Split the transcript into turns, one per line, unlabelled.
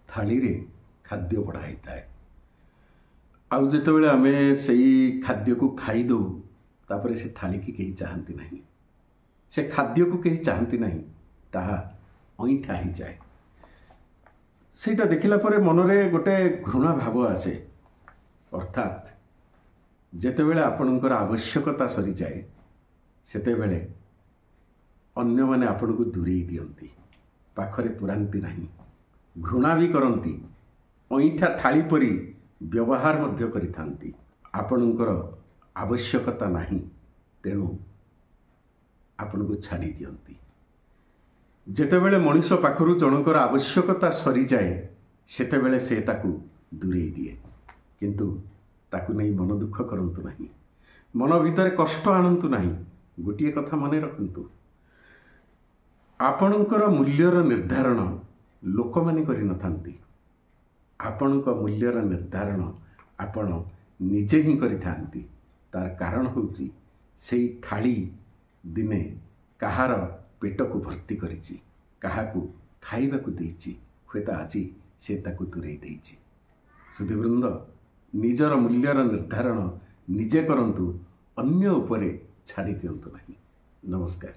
थाली रे खाद्य बढ़ाई थाए आउ जितेबाला आम से खाद्य को खाई दो तापर से थाली की कहीं चाहती नहीं से खाद्य को कहीं चाहती नहीं ताहा अईठा ही जाए सेटा देखला परे मनरे गोटे घृणा भाव आसे अर्थात जेतेबेले आपणकर आवश्यकता सरी जाए सेतेबेले अन्य माने आपण को दूरेई दियंती पाखरे पुरांती नहीं घृणा भी करती अईठा थाली परी व्यवहार मध्य करिथांती आपणकर आवश्यकता नहीं तेणु आपण को छाड़ी दियंती जेतेबेले मनुष्य पाखरु जनकर आवश्यकता सरी जाए सेतेबेले से ताकू दूरेई दिए किंतु ताकू नहीं मन दुख करंतु नहीं मन भितर कष्ट आणंतु नहीं गोटे कथा मन रखंतु आपणकर मूल्यर निर्धारण लोक माने करि नथांती आपणक मूल्यर निर्धारण आपण निजे ही करिथांती तार कारण होउची सेई थाली दिने कहार पेट को भर्ती करिछि काहाकू खाइबा को देइछि हुएत आज से ताकू दूरेई देइछि सुधीवृंद निजर मूल्यर निर्धारण निजे करंतु अन्य उपरे छाड़ी दियंतु नहीं। नमस्कार।